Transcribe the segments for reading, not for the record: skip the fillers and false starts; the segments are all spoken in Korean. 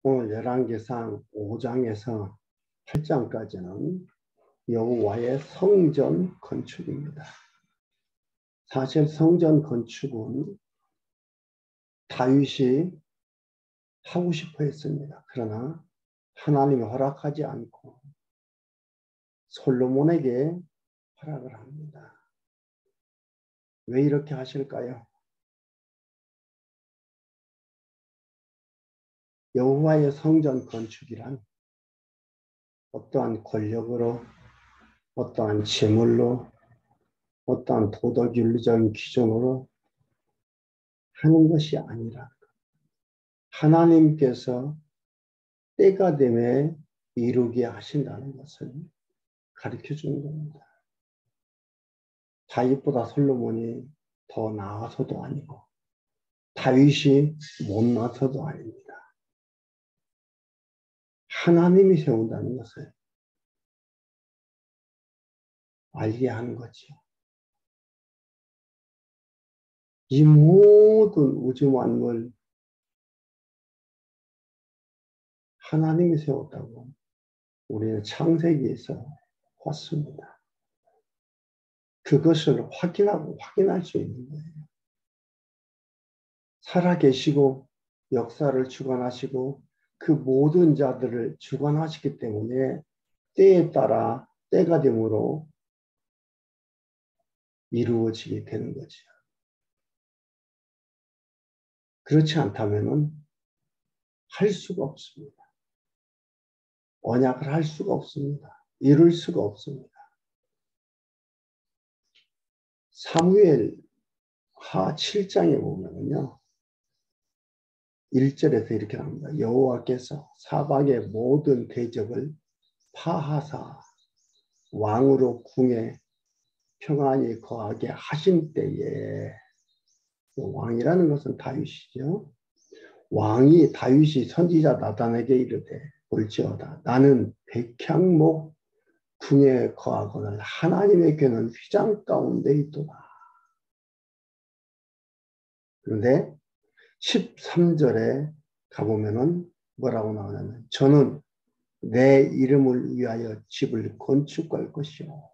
오늘 열왕기상 5장에서 8장까지는 여호와의 성전 건축입니다. 사실 성전 건축은 다윗이 하고 싶어 했습니다. 그러나 하나님이 허락하지 않고 솔로몬에게 허락을 합니다. 왜 이렇게 하실까요? 여호와의 성전 건축이란 어떠한 권력으로, 어떠한 재물로, 어떠한 도덕윤리적인 기준으로 하는 것이 아니라 하나님께서 때가 되매 이루게 하신다는 것을 가르쳐 주는 겁니다. 다윗보다 솔로몬이 더 나아서도 아니고 다윗이 못나서도 아닙니다. 하나님이 세운다는 것을 알게 하는 거죠. 이 모든 우주 만물 하나님이 세웠다고 우리는 창세기에서 봤습니다. 그것을 확인하고 확인할 수 있는 거예요. 살아계시고 역사를 주관하시고 그 모든 자들을 주관하시기 때문에 때에 따라 때가 되므로 이루어지게 되는 거죠. 그렇지 않다면 할 수가 없습니다. 언약을 할 수가 없습니다. 이룰 수가 없습니다. 사무엘 하 7장에 보면요. 1절에서 이렇게 나옵니다. 여호와께서 사방의 모든 대적을 파하사 왕으로 궁에 평안히 거하게 하신 때에, 왕이라는 것은 다윗이죠. 왕이 다윗이 선지자 나단에게 이르되 볼지어다 나는 백향목 궁에 거하거늘 하나님의 궤는 휘장 가운데 있도다. 그런데 13절에 가보면은 뭐라고 나오냐면 저는 내 이름을 위하여 집을 건축할 것이요.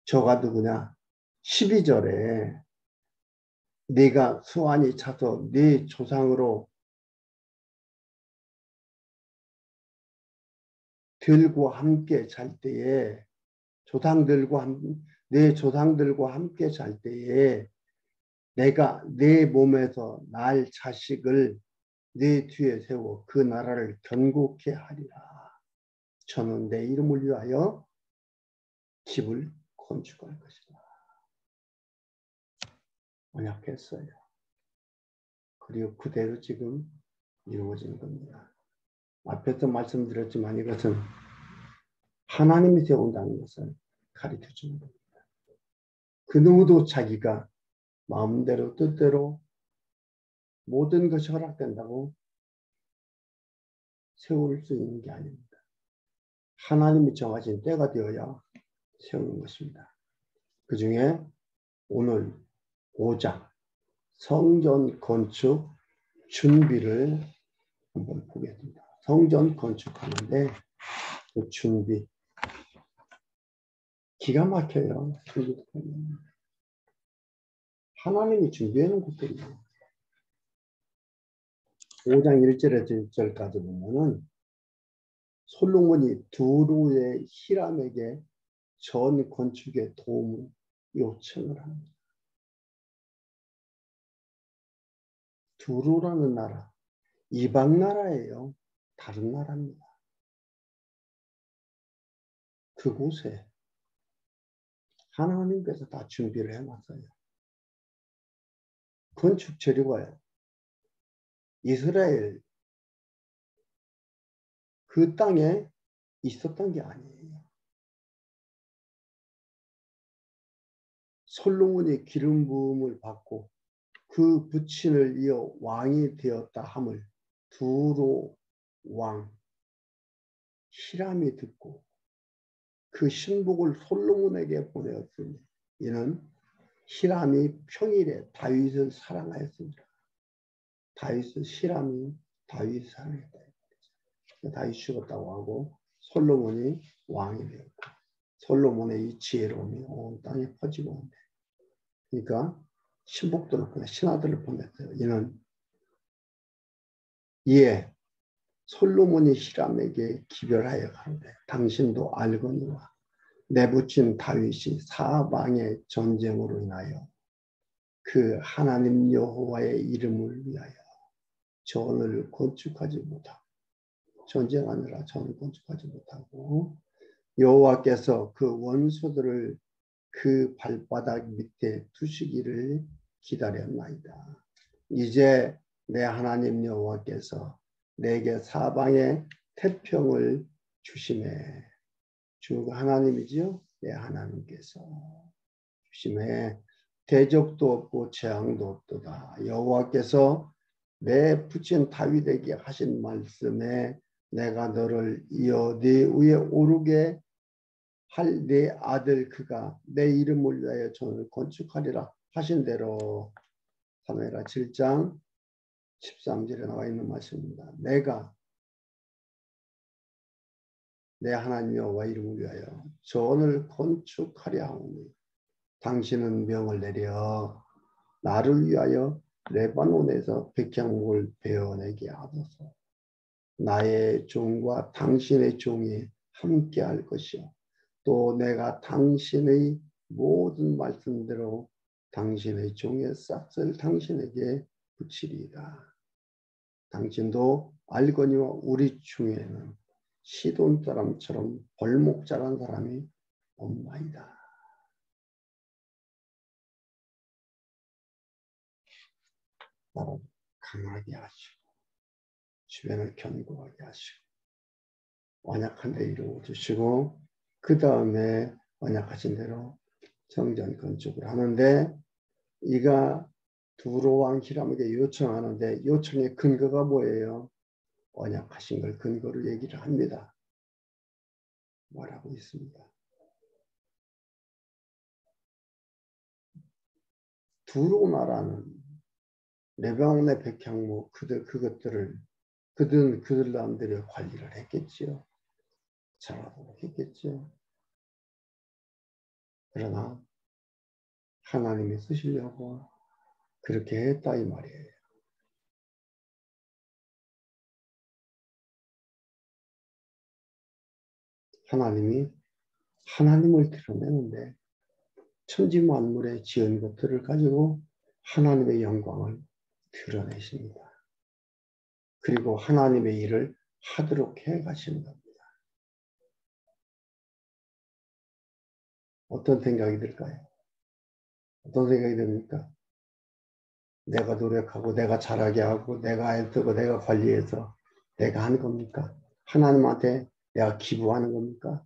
저가 누구냐? 12절에 네가 수완이 차서 네 조상으로 들고 함께 잘 때에 내 조상들과 함께 잘 때에 내가 내 몸에서 날 자식을 내 뒤에 세워 그 나라를 견고케 하리라. 저는 내 이름을 위하여 집을 건축할 것이다. 언약했어요. 그리고 그대로 지금 이루어진 겁니다. 앞에서 말씀드렸지만 이것은 하나님이 세운다는 것을 가르쳐 주는 겁니다. 그 누구도 자기가 마음대로 뜻대로 모든 것이 허락된다고 세울 수 있는 게 아닙니다. 하나님이 정하신 때가 되어야 세우는 것입니다. 그 중에 오늘 5장 성전 건축 준비를 한번 보겠습니다. 성전 건축하는데 그 준비 기가 막혀요. 하나님이 준비해 놓은 것들이에요. 5장 1절에서 1절까지 보면은 솔로몬이 두루의 히람에게 전 건축에 도움을 요청을 합니다. 두루라는 나라, 이방 나라예요. 다른 나라입니다. 그곳에 하나님께서 다 준비를 해놨어요. 건축 재료가 이스라엘 그 땅에 있었던 게 아니에요. 솔로몬이 기름 부음을 받고 그 부친을 이어 왕이 되었다 함을 두로 왕 히람이 듣고 그 신복을 솔로몬에게 보내었으니 이는 히람이 평일에 다윗을 사랑하였습니다. 히람이 다윗을 사랑했다. 다윗이 죽었다고 하고 솔로몬이 왕이 되었고 솔로몬의 이 지혜로움이 온 땅에 퍼지고 온대. 그러니까 신복들을 보내 신하들을 보냈어요. 이는 이에 솔로몬이 히람에게 기별하여 가로되 당신도 알거니와 내붙인 다윗이 사방의 전쟁으로 인하여 그 하나님 여호와의 이름을 위하여 전을 건축하지 못하고 전쟁하느라 전을 건축하지 못하고 여호와께서 그 원수들을 그 발바닥 밑에 두시기를 기다렸나이다. 이제 내 하나님 여호와께서 내게 사방에 태평을 주시매. 주가 하나님이지요. 내 하나님께서 주시매 대적도 없고 재앙도 없도다. 여호와께서 내 부친 다윗에게 하신 말씀에 내가 너를 이어 네 위에 오르게 할 내 아들 그가 내 이름을 위하여 전을 건축하리라 하신 대로 사무엘하 7장 13절에 나와 있는 말씀입니다. 내가 내 하나님 여호와 이름을 위하여 전을 건축하려 하오니 당신은 명을 내려 나를 위하여 레바논에서 백향목을 베어내게 하소서. 나의 종과 당신의 종이 함께할 것이요 또 내가 당신의 모든 말씀대로 당신의 종의 싹을 당신에게 붙이리이다. 당신도 알거니와 우리 중에는 시돈 사람처럼 벌목 자란 사람이 없나이다. 나를 강하게 하시고 주변을 견고하게 하시고 언약한 데 이루어 주시고 그 다음에 언약하신 대로 성전 건축을 하는데 이가 두로왕 히람에게 요청하는데 요청의 근거가 뭐예요? 언약하신 걸 근거로 얘기를 합니다. 말하고 있습니다. 두로 나라는 레바논의 백향목 그것들을 그들 남들이 관리를 했겠지요. 잘하도록 했겠지요. 그러나 하나님이 쓰시려고 그렇게 했다 이 말이에요. 하나님이 하나님을 드러내는데 천지 만물에 지은 것들을 가지고 하나님의 영광을 드러내십니다. 그리고 하나님의 일을 하도록 해 가시는 겁니다. 어떤 생각이 들까요? 어떤 생각이 듭니까? 내가 노력하고 내가 잘하게 하고 내가 애쓰고 내가 관리해서 내가 하는 겁니까? 하나님한테 내가 기부하는 겁니까?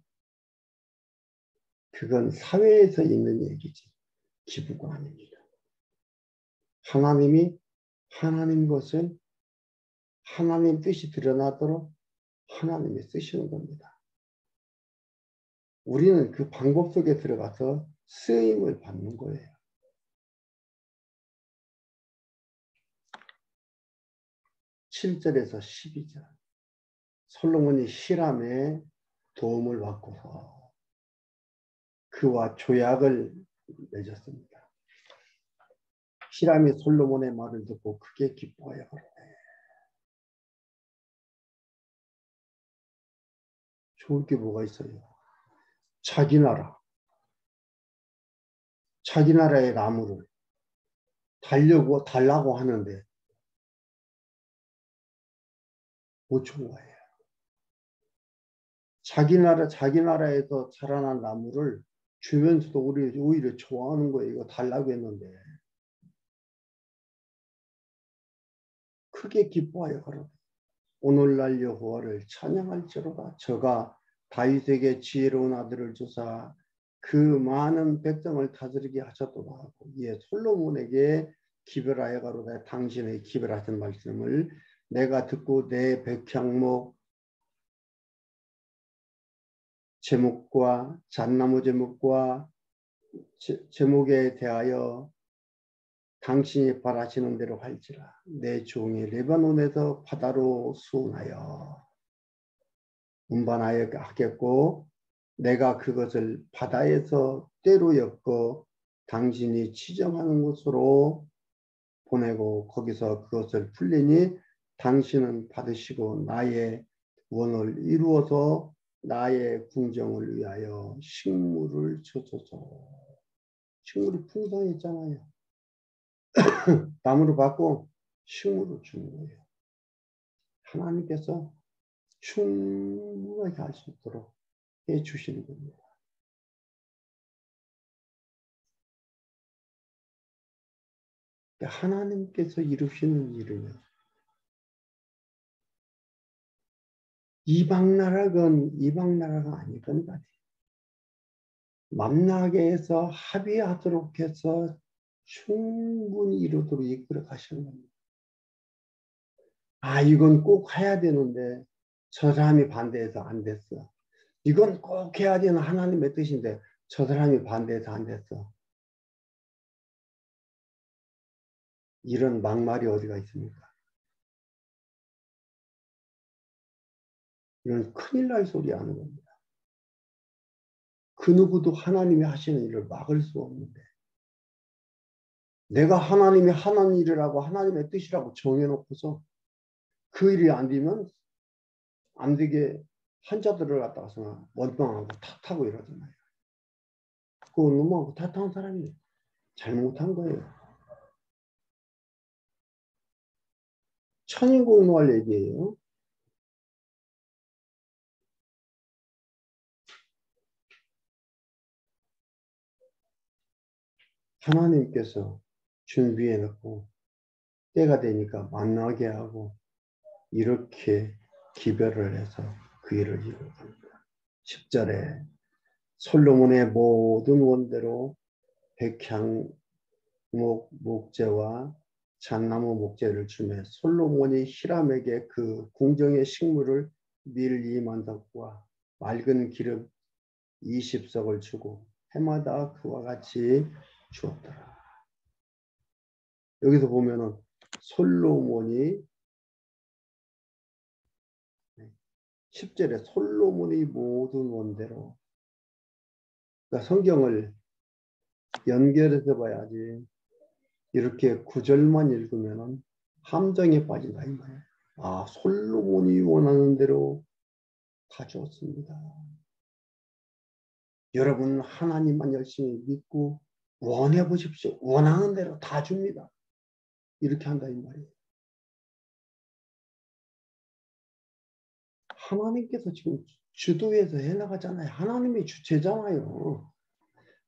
그건 사회에서 있는 얘기지 기부가 아닙니다. 하나님이 하나님 것을 하나님 뜻이 드러나도록 하나님이 쓰시는 겁니다. 우리는 그 방법 속에 들어가서 쓰임을 받는 거예요. 7절에서 12절 솔로몬이 히람의 도움을 받고서 그와 조약을 맺었습니다. 히람이 솔로몬의 말을 듣고 크게 기뻐하여 그러네. 좋을 게 뭐가 있어요? 자기 나라의 나무를 달라고 하는데 못 준 거예요. 자기 나라에서 자라난 나무를 주면서도 우리 오히려 좋아하는 거예요. 이거 달라고 했는데. 크게 기뻐하여 가라. 오늘날 여호와를 찬양할지로다. 저가 다윗에게 지혜로운 아들을 주사 그 많은 백성을 다스리게 하셨도다 하고 이에 솔로몬에게 기별하여 가로되 당신의 기별하신 말씀을 내가 듣고 내 백향목 제목과 잣나무 제목과 제목에 대하여 당신이 바라시는 대로 할지라 내 종이 레바논에서 바다로 수운하여 운반하겠고 내가 그것을 바다에서 때로 엮어 당신이 지정하는 곳으로 보내고 거기서 그것을 풀리니 당신은 받으시고 나의 원을 이루어서 나의 궁정을 위하여 식물을 주소서. 식물이 풍성했잖아요. 나무를 받고 식물을 주는 거예요. 하나님께서 충분하게 할 수 있도록 해주시는 겁니다. 하나님께서 이루시는 일은 이방 나라가 아니건 같아요. 만나게 해서 합의하도록 해서 충분히 이루도록 이끌어 가시는 겁니다. 아, 이건 꼭 해야 되는데 저 사람이 반대해서 안 됐어. 이건 꼭 해야 되는 하나님의 뜻인데 저 사람이 반대해서 안 됐어. 이런 막말이 어디가 있습니까? 이런 큰일 날 소리 하는 겁니다. 그 누구도 하나님이 하시는 일을 막을 수 없는데 내가 하나님이 하는 일이라고 하나님의 뜻이라고 정해놓고서 그 일이 안 되면 안 되게 한자들을 갖다가 원망하고 탓하고 이러잖아요. 그거 원망하고 탓하는 사람이 잘못한 거예요. 천인공노할 얘기예요. 하나님께서 준비해 놓고 때가 되니까 만나게 하고 이렇게 기별을 해서 그 일을 이루어갑니다. 10절에 솔로몬의 모든 원대로 백향목 목재와 잣나무 목재를 주며 솔로몬이 히람에게 그 궁정의 식물을 밀 2만석과 맑은 기름 20석을 주고 해마다 그와 같이 주었더라. 여기서 보면은 솔로몬이 10절에 솔로몬의 모든 원대로, 그러니까 성경을 연결해서 봐야지 이렇게 구절만 읽으면은 함정에 빠진다 이 말이에요. 아, 솔로몬이 원하는 대로 다 주었습니다. 여러분 하나님만 열심히 믿고 원해 보십시오. 원하는 대로 다 줍니다. 이렇게 한다 이 말이에요. 하나님께서 지금 주도해서 해나가잖아요. 하나님이 주체잖아요.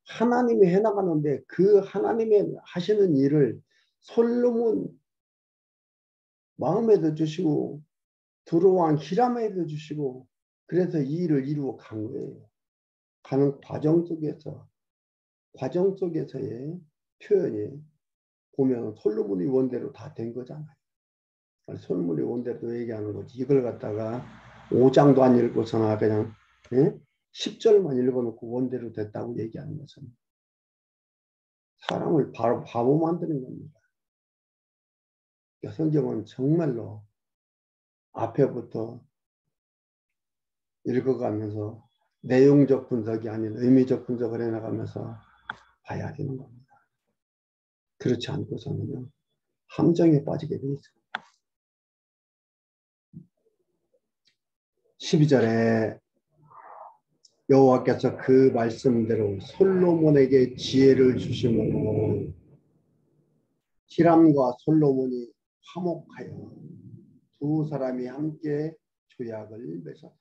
하나님이 해나가는데 그 하나님의 하시는 일을 솔로몬 마음에도 주시고 두로왕 히람에도 주시고 그래서 이 일을 이루어 간 거예요. 가는 과정 속에서의 표현이 보면 솔로몬이 원대로 다 된 거잖아요. 솔로몬이 원대로 얘기하는 거지. 이걸 갖다가 5장도 안 읽고서나 그냥 10절만 읽어놓고 원대로 됐다고 얘기하는 것은 사람을 바로 바보 만드는 겁니다. 성경은 정말로 앞에부터 읽어가면서 내용적 분석이 아닌 의미적 분석을 해나가면서 봐야 되는 겁니다. 그렇지 않고서는요, 함정에 빠지게 돼 있습니다. 12절에 여호와께서 그 말씀대로 솔로몬에게 지혜를 주심으로 히람과 솔로몬이 화목하여 두 사람이 함께 조약을 맺었다.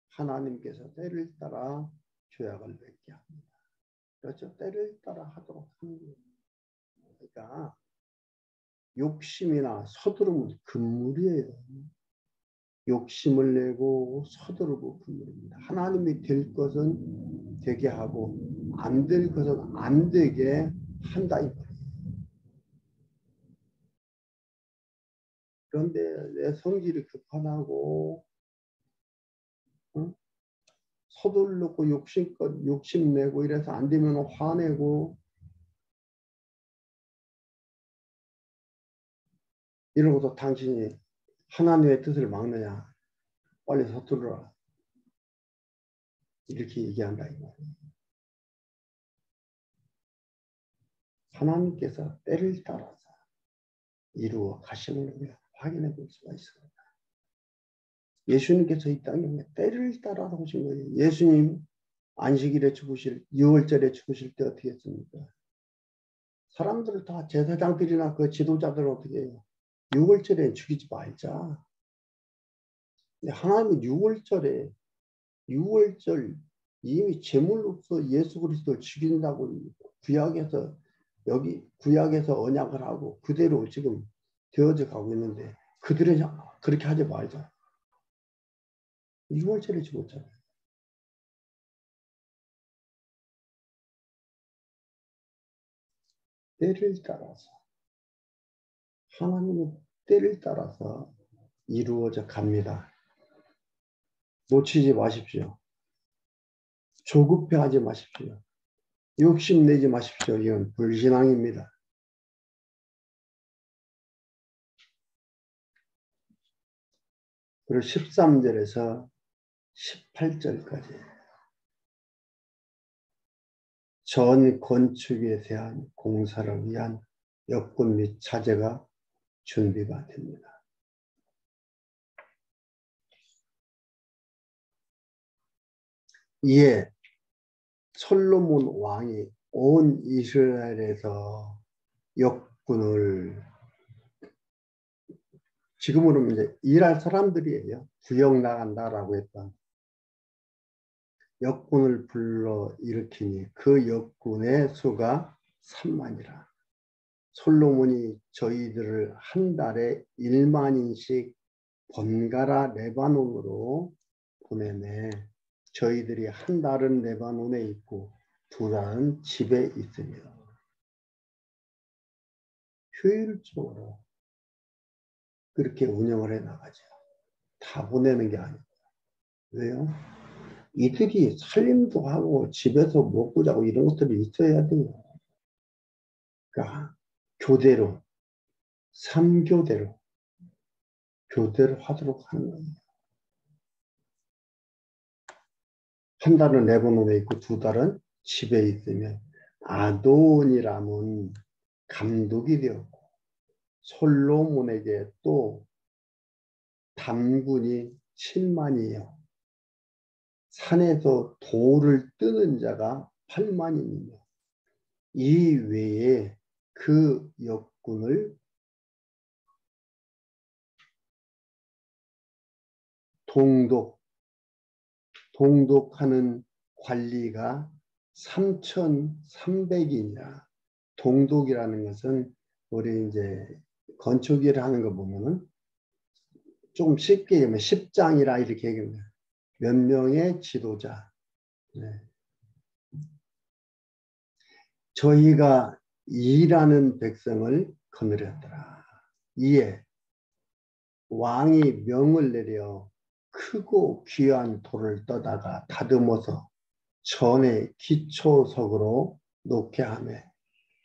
하나님께서 때를 따라 조약을 맺게 합니다. 그렇죠. 때를 따라 하도록 하는 거예요. 그러니까 욕심이나 서두름은 금물이에요. 욕심을 내고 서두르고 금물입니다. 하나님이 될 것은 되게 하고 안 될 것은 안 되게 한다 이 말이에요. 그런데 내 성질이 급하다고 서둘르고 욕심껏 욕심내고 이래서 안 되면 화내고 이러고도 당신이 하나님의 뜻을 막느냐? 빨리 서두르라. 이렇게 얘기한다 이 말이에요. 하나님께서 때를 따라서 이루어 가심을 우리가 확인해 볼 수가 있습니다. 예수님께서 이 땅에 때를 따라서 오신 거예요. 예수님 안식일에 죽으실 6월절에 죽으실 때 어떻게 했습니까? 사람들을 다 제사장들이나 그 지도자들 어떻게 해요? 6월절에 죽이지 말자. 근데 하나님은 6월절 이미 제물로서 예수 그리스도를 죽인다고 구약에서 여기 구약에서 언약을 하고 그대로 지금 되어져 가고 있는데 그들은 그렇게 하지 말자. 6월절에 죽었잖아요. 때를 따라서 하나님의 때를 따라서 이루어져 갑니다. 놓치지 마십시오. 조급해하지 마십시오. 욕심내지 마십시오. 이건 불신앙입니다. 그리고 13절에서 18절까지 전 건축에 대한 공사를 위한 여건 및 자재가 준비가 됩니다. 이에 솔로몬 왕이 온 이스라엘에서 역군을 지금으로 이제 일할 사람들이에요. 구역 나간다라고 했던 역군을 불러 일으키니 그 역군의 수가 3만이라. 솔로몬이 저희들을 한 달에 1만인씩 번갈아 레바논으로 보내매 저희들이 한 달은 레바논에 있고 두 달은 집에 있으며 효율적으로 그렇게 운영을 해 나가죠. 다 보내는 게 아니고. 왜요? 이들이 살림도 하고 집에서 먹고 자고 이런 것들이 있어야 돼요. 그러니까 교대로 3교대로 교대를 하도록 하는 거예요. 한 달은 레바논에 있고 두 달은 집에 있으면 아도니람은 감독이 되었고 솔로몬에게 또 담군이 7만이에요. 산에서 돌을 뜨는 자가 8만이며 이 외에 그 역군을 동독하는 관리가 3,300이냐. 동독이라는 것은 우리 이제 건축일을 하는 거 보면은 조금 쉽게 얘기하면 10장이라 이렇게 얘기합니다. 몇 명의 지도자. 네. 저희가 일하는 백성을 거느렸더라. 이에 왕이 명을 내려 크고 귀한 돌을 떠다가 다듬어서 전에 기초석으로 놓게 하며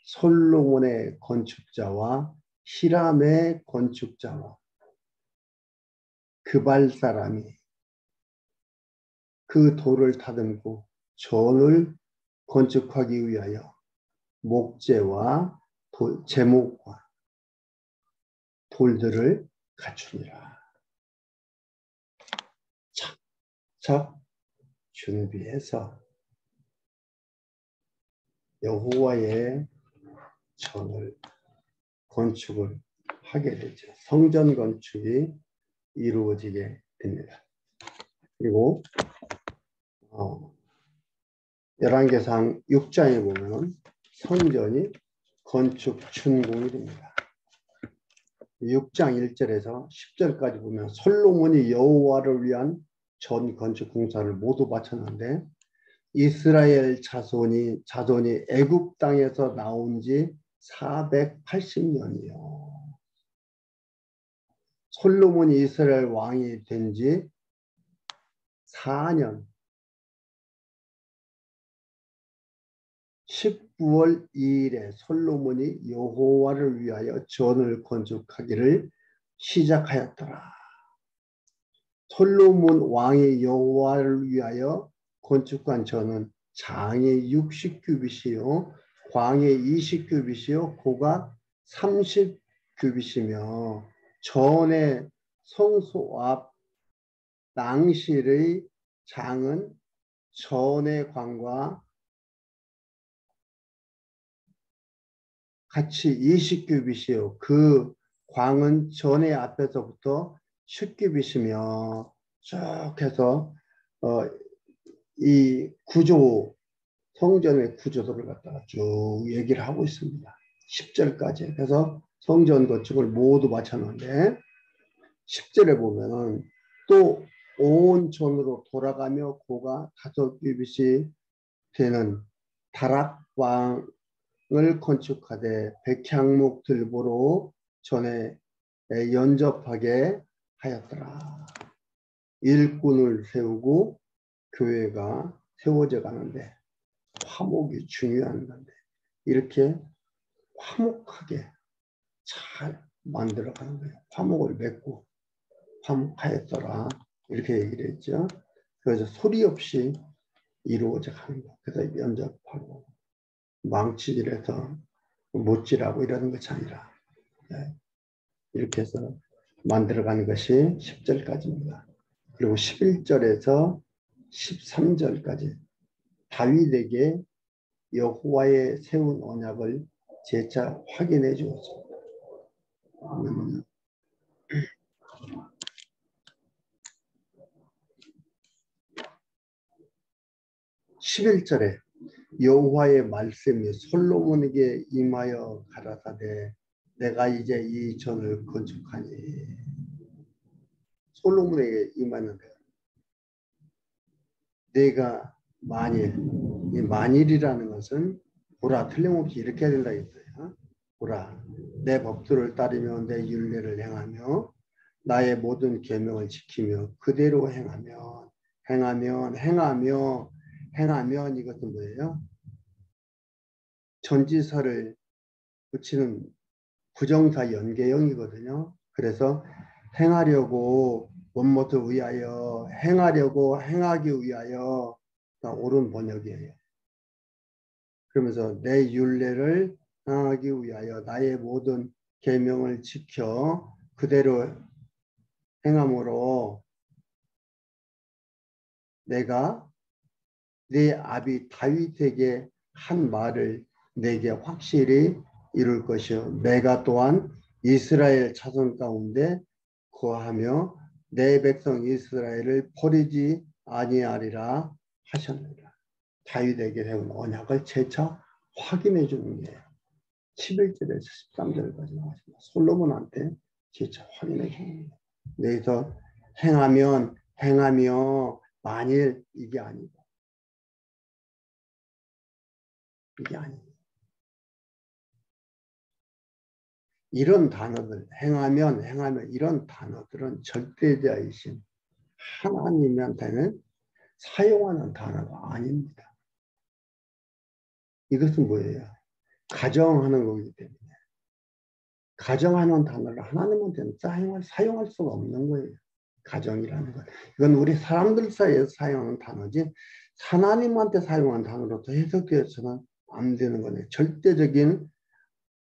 솔로몬의 건축자와 히람의 건축자와 그발 사람이 그 돌을 다듬고 전을 건축하기 위하여 목재와 제목과 돌들을 갖추니라. 착착 준비해서 여호와의 전을 건축을 하게 되죠. 성전 건축이 이루어지게 됩니다. 그리고 열왕기상 6장에 보면 성전이 건축 준공이 됩니다. 6장 1절에서 10절까지 보면 솔로몬이 여호와를 위한 전 건축 공사를 모두 마쳤는데 이스라엘 자손이 애굽 땅에서 나온 지 480년이요. 솔로몬이 이스라엘 왕이 된 지 4년 19월 2일에 솔로몬이 여호와를 위하여 전을 건축하기를 시작하였더라. 솔로몬 왕이 여호와를 위하여 건축한 전은 장의 60규빗이요 광의 20규빗이요 고가 30규빗이며 전의 성소 앞 낭실의 장은 전의 광과 같이 20규빗이요 그 광은 전의 앞에서부터 10규빗이며 쭉 해서 이 구조 성전의 구조도를 갖다가 쭉 얘기를 하고 있습니다. 10절까지. 그래서 성전 건축을 모두 마쳤는데 10절에 보면은 또 온 전으로 돌아가며 고가 5규빗이 되는 다락방을 건축하되 백향목 들보로 전에 연접하게 하였더라. 일꾼을 세우고 교회가 세워져 가는데 화목이 중요한 건데 이렇게 화목하게 잘 만들어가는 거예요. 화목을 맺고 화목하였더라 이렇게 얘기를 했죠. 그래서 소리 없이 이루어져 가는 거. 그래서 연접하고 망치질해서 못질하고 이러는 것이 아니라 이렇게 해서 만들어가는 것이 10절까지입니다. 그리고 11절에서 13절까지 다윗에게 여호와의 세운 언약을 재차 확인해 주었습니다. 11절에 여호와의 말씀이 솔로몬에게 임하여 가라사대 내가 이제 이 전을 건축하니 솔로몬에게 임하는데 내가 만일 이 만일이라는 것은 보라 틀림없이 이렇게 해야 된다 했어요. 보라 내 법도를 따르며 내 율례를 행하며 나의 모든 계명을 지키며 그대로 행하면 이것은 뭐예요? 전지사를 붙이는 부정사 연계형이거든요. 그래서 행하려고 원모도 위하여 행하려고 행하기 위하여 옳은 번역이에요. 그러면서 내 율례를 행하기 위하여 나의 모든 계명을 지켜 그대로 행함으로 내가 네 아비 다윗에게 한 말을 내게 확실히 이룰 것이요 내가 또한 이스라엘 자손 가운데 거하며 내 백성 이스라엘을 버리지 아니하리라 하셨느니라. 다윗에게 세운 언약을 재차 확인해 주는 게 11절에서 13절까지 나왔습니다. 솔로몬한테 재차 확인해 주는 거예요. 여기서 행하며 만일 이게 아니고 이게 아니에요. 이런 단어들 행하면 이런 단어들은 절대자이신 하나님한테는 사용하는 단어가 아닙니다. 이것은 뭐예요? 가정하는 거기 때문에 가정하는 단어를 하나님한테는 사용할 수가 없는 거예요. 가정이라는 것. 이건 우리 사람들 사이에서 사용하는 단어지 하나님한테 사용한 단어로도 해석되어서는 안 되는 거네. 절대적인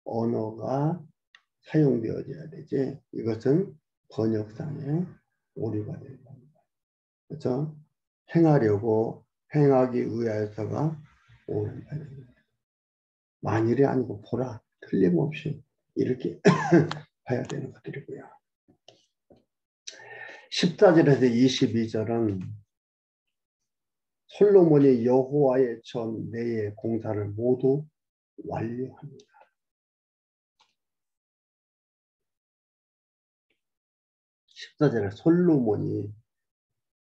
언어가 사용되어져야 되지. 이것은 번역상의 오류가 되는 겁니다. 그래서 행하기 위하여서가 옳은 번역입니다. 만일이 아니고 보라 틀림없이 이렇게 봐야 되는 것들이고요. 14절에서 22절은 솔로몬이 여호와의 전 내의 공사를 모두 완료합니다. 14절에 솔로몬이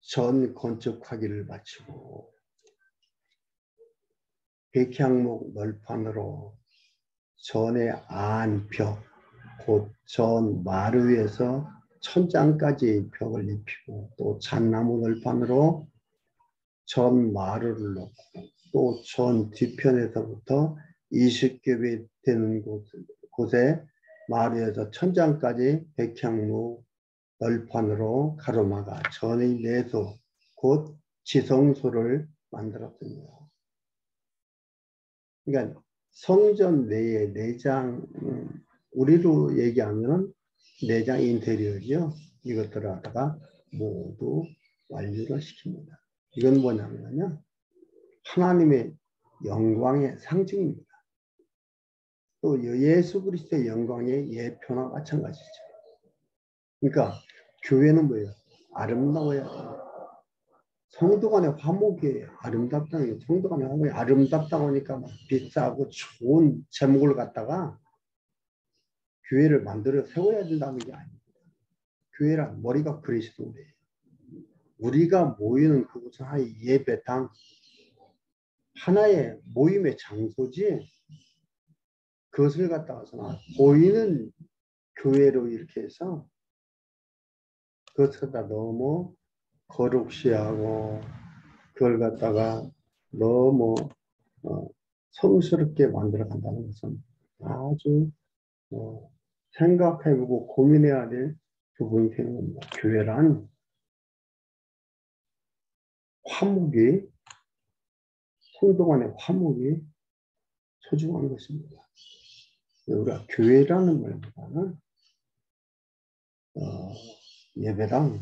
전 건축하기를 마치고 백향목 널판으로 전의 안벽 곧 전 마루 위에서 천장까지 벽을 입히고 또 잣나무 널판으로 전 마루를 놓고 또 전 뒤편에서부터 20겹이 되는 곳에 마루에서 천장까지 백향목 널판으로 가로막아 전의 내소 곧 지성소를 만들었습니다. 그러니까 성전 내의 내장, 우리로 얘기하면 내장 인테리어죠. 이것들을 하다가 모두 완료를 시킵니다. 이건 뭐냐면요, 하나님의 영광의 상징입니다. 또 예수 그리스도의 영광의 예표나 마찬가지죠. 그러니까 교회는 뭐예요? 아름다워야 돼요. 성도 간의 화목이 아름답다는, 성도 간의 화목이 아름답다 보니까 막 비싸고 좋은 제목을 갖다가 교회를 만들어 세워야 된다는 게 아닙니다. 교회란 머리가 그리스도인데 우리가 모이는 그곳은 하나의 예배당, 하나의 모임의 장소지, 그것을 갖다가서 보이는 교회로 이렇게 해서 그것을 다 너무 거룩시하고 그걸 갖다가 너무 성스럽게 만들어 간다는 것은 아주 생각해보고 고민해야 될 부분이 되는 겁니다. 교회란 화목이, 성도 간의 화목이 소중한 것입니다. 우리가 교회라는 말보다는 예배당,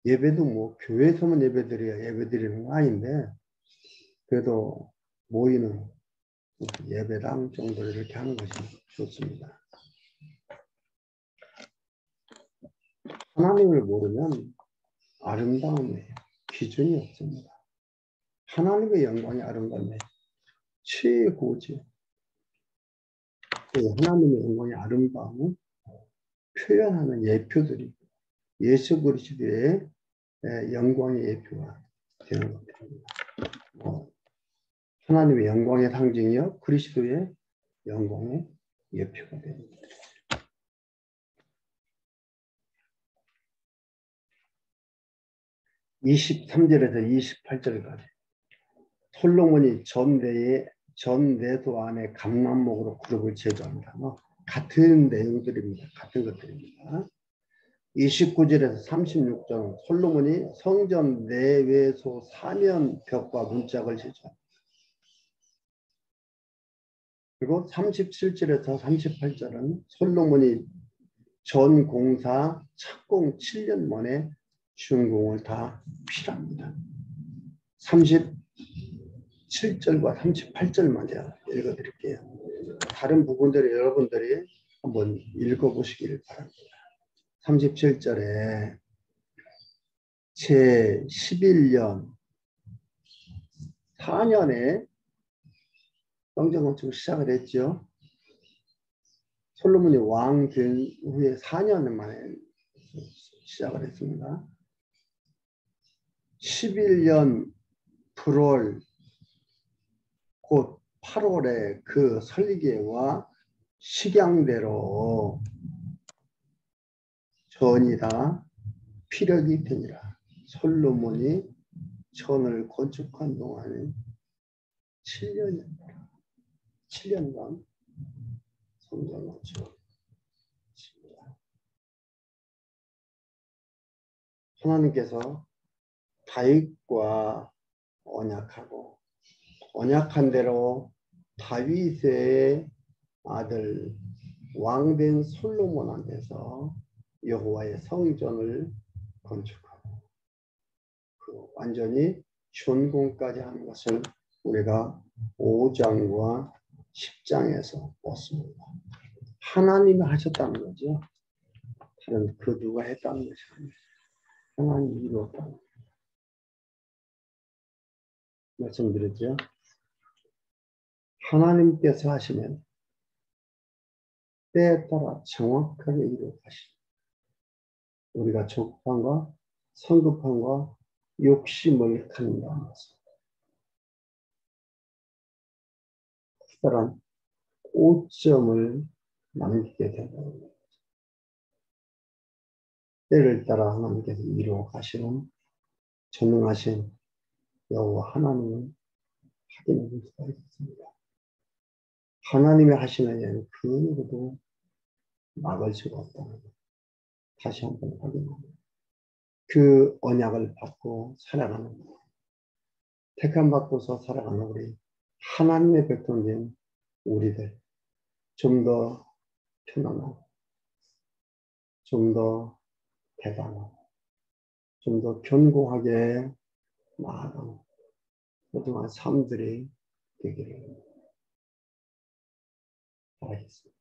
예배도 뭐 교회에서만 예배드려야 예배드리는 건 아닌데 그래도 모이는 예배당 정도로 이렇게 하는 것이 좋습니다. 하나님을 모르면 아름다움에 기준이 없습니다. 하나님의 영광이 아름다움에 최고지. 하나님의 영광의 아름다움을 표현하는 예표들이 예수 그리스도의 영광의 예표가 되는 겁니다. 하나님의 영광의 상징이요, 그리스도의 영광의 예표가 됩니다. 23절에서 28절까지 솔로몬이 전내도 안에 감람목으로 그룹을 제조합니다. 같은 내용들입니다. 같은 것들입니다. 29절에서 36절 솔로몬이 성전 내외소 사면 벽과 문짝을 제조합니다. 그리고 37절에서 38절은 솔로몬이 전 공사 착공 7년 만에 준공을 다 필요합니다. 37절과 38절만 제가 읽어드릴게요. 다른 부분들을 여러분들이 한번 읽어보시기를 바랍니다. 37절에 제 11년 4년에 성전 건축을 시작을 했죠. 솔로몬이 왕 된 후에 4년 만에 시작을 했습니다. 11년 불월 곧 8월에 그 설계와 식양대로 전이 다 피력이 되니라. 솔로몬이 전을 건축한 동안에 7년간 성전 건축. 하나님께서 다윗과 언약하고 언약한 대로 다윗의 아들 왕된 솔로몬한테서 여호와의 성전을 건축하고 그 완전히 준공까지 하는 것을 우리가 5장과 10장에서 봤습니다. 하나님이 하셨다는 거죠. 다른 그 누가 했다는 것이 아니에요. 하나님이 이루었다는 거예요. 말씀드렸죠. 하나님께서 하시면 때에 따라 정확하게 이루어가시죠. 우리가 조급함과 성급함과 욕심을 갖는다는 것은 특별한 오점을 남기게 된다는 거예요. 때를 따라 하나님께서 이루어가시는 전능하신 여호와 하나님은 확인해 볼 수가 있습니다. 하나님이 하시는 일은 그 누구도 막을 수가 없다는 것. 다시 한번 확인합니다. 그 언약을 받고 살아가는 것. 택함 받고서 살아가는 우리 하나님의 백성된 우리들 좀 더 편안하고 좀 더 대단하고 좀 더 견고하게 나아가는 그동안 삶들이 되기를 바라겠습니다.